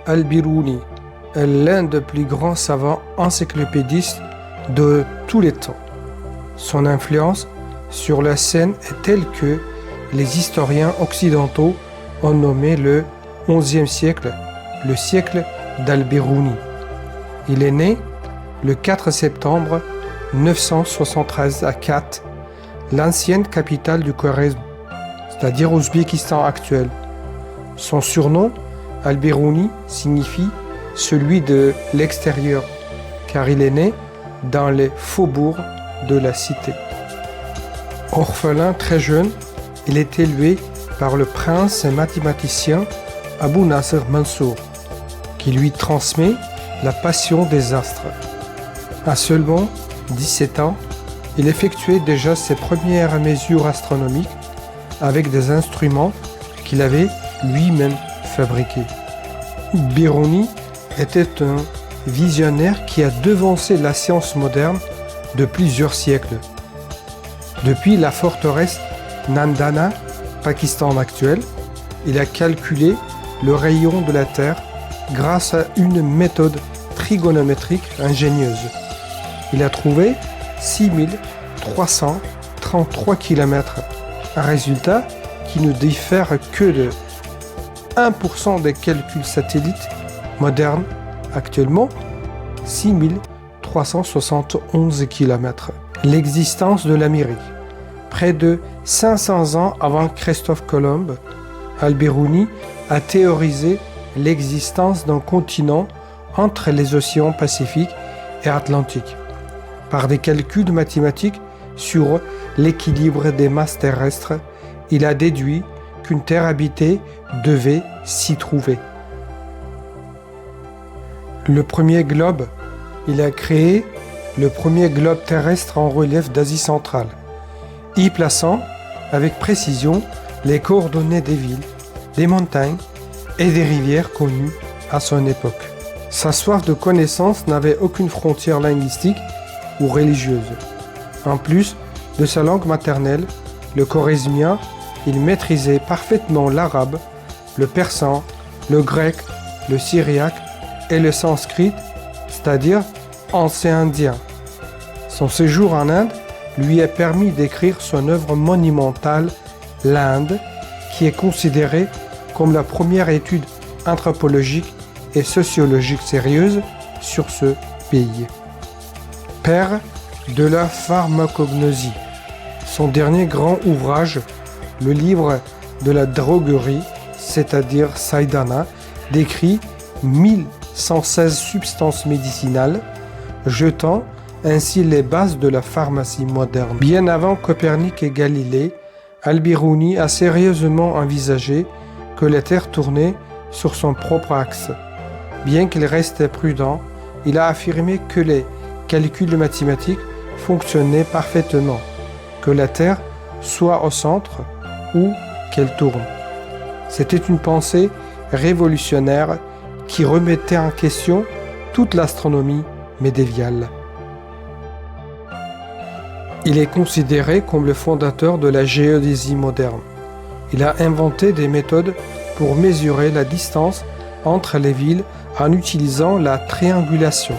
Al-Biruni est l'un des plus grands savants encyclopédistes de tous les temps. Son influence sur la scène est telle que les historiens occidentaux ont nommé le XIe siècle le siècle d'Al-Biruni. Il est né le 4 septembre 973 à Khat, l'ancienne capitale du Khwarezm, c'est-à-dire Ouzbékistan actuel. Son surnom, Al-Biruni, signifie celui de l'extérieur, car il est né dans les faubourgs de la cité. Orphelin très jeune, il est élevé par le prince et mathématicien Abu Nasr Mansour, qui lui transmet la passion des astres. À seulement 17 ans, il effectuait déjà ses premières mesures astronomiques avec des instruments qu'il avait lui-même fabriqués. Biruni était un visionnaire qui a devancé la science moderne de plusieurs siècles. Depuis la forteresse Nandana, Pakistan actuel, il a calculé le rayon de la Terre grâce à une méthode trigonométrique ingénieuse. Il a trouvé 6333 km, un résultat qui ne diffère que de 1% des calculs satellites modernes, actuellement 6371 km. L'existence de l'Amérique. Près de 500 ans avant Christophe Colomb, Al-Biruni a théorisé l'existence d'un continent entre les océans Pacifique et Atlantique. Par des calculs mathématiques sur l'équilibre des masses terrestres, il a déduit qu'une terre habitée devait s'y trouver. Le premier globe, il a créé le premier globe terrestre en relief d'Asie centrale, y plaçant avec précision les coordonnées des villes, des montagnes et des rivières connues à son époque. Sa soif de connaissance n'avait aucune frontière linguistique ou religieuse. En plus de sa langue maternelle, le khwarezmien, il maîtrisait parfaitement l'arabe, le persan, le grec, le syriaque et le sanskrit, c'est-à-dire ancien indien. Son séjour en Inde lui a permis d'écrire son œuvre monumentale, l'Inde, qui est considérée comme la première étude anthropologique et sociologique sérieuse sur ce pays. Père de la pharmacognosie. Son dernier grand ouvrage, le livre de la droguerie, c'est-à-dire Saïdana, décrit 1116 substances médicinales, jetant ainsi les bases de la pharmacie moderne. Bien avant Copernic et Galilée, Al-Biruni a sérieusement envisagé que la Terre tournait sur son propre axe. Bien qu'il restait prudent, il a affirmé que les calculs mathématiques fonctionnaient parfaitement, que la Terre soit au centre ou qu'elle tourne. C'était une pensée révolutionnaire qui remettait en question toute l'astronomie médiévale. Il est considéré comme le fondateur de la géodésie moderne. Il a inventé des méthodes pour mesurer la distance entre les villes en utilisant la triangulation.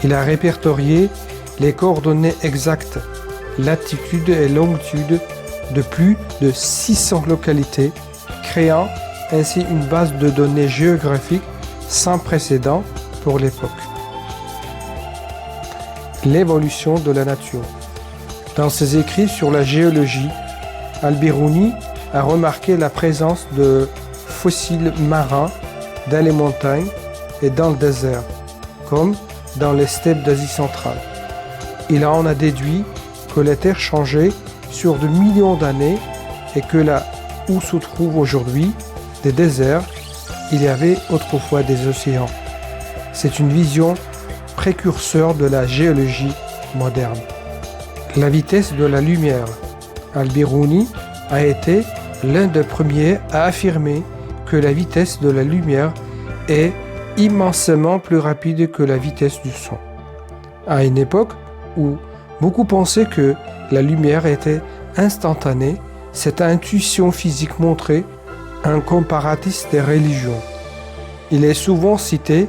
Il a répertorié les coordonnées exactes, latitude et longitude de plus de 600 localités, créant ainsi une base de données géographiques sans précédent pour l'époque. L'évolution de la nature. Dans ses écrits sur la géologie, Al-Biruni a remarqué la présence de fossiles marins dans les montagnes et dans le désert, comme dans les steppes d'Asie centrale. Il en a déduit que la Terre changeait sur de millions d'années et que là où se trouvent aujourd'hui des déserts, il y avait autrefois des océans. C'est une vision précurseur de la géologie moderne. La vitesse de la lumière. Al-Biruni a été l'un des premiers à affirmer que la vitesse de la lumière est immensément plus rapide que la vitesse du son. À une époque où beaucoup pensaient que la lumière était instantanée, cette intuition physique montrait un comparatisme des religions. Il est souvent cité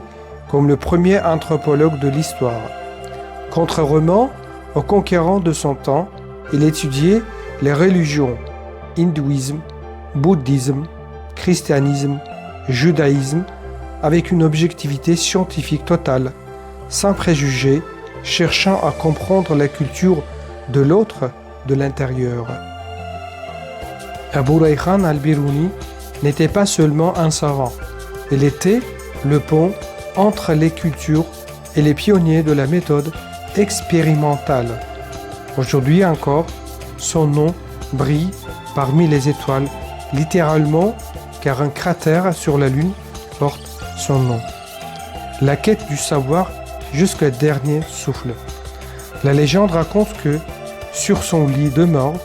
comme le premier anthropologue de l'histoire. Contrairement aux conquérants de son temps, il étudiait les religions hindouisme, bouddhisme, christianisme, judaïsme avec une objectivité scientifique totale, sans préjugés, cherchant à comprendre la culture de l'autre de l'intérieur. Abu Rayhan al-Biruni n'était pas seulement un savant, il était le pont entre les cultures et les pionniers de la méthode expérimentale. Aujourd'hui encore, son nom brille parmi les étoiles, littéralement, car un cratère sur la Lune porte son nom. La quête du savoir jusqu'au dernier souffle. La légende raconte que, sur son lit de mort,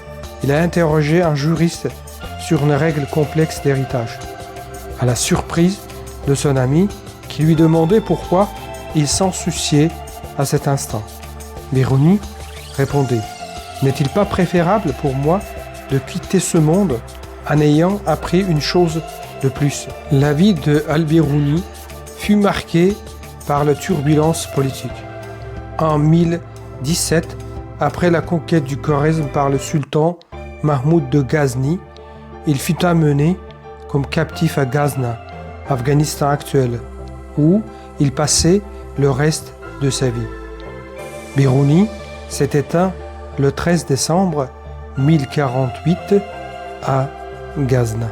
il a interrogé un juriste sur une règle complexe d'héritage. À la surprise de son ami, qui lui demandait pourquoi il s'en souciait à cet instant. Biruni répondait: « N'est-il pas préférable pour moi de quitter ce monde en ayant appris une chose de plus ?» La vie de al-Biruni fut marquée par la turbulence politique. En 1017, après la conquête du Khwarezm par le sultan Mahmoud de Ghazni, il fut amené comme captif à Ghazna, Afghanistan actuel, où il passait le reste de sa vie. Biruni s'est éteint le 13 décembre 1048 à Ghazna.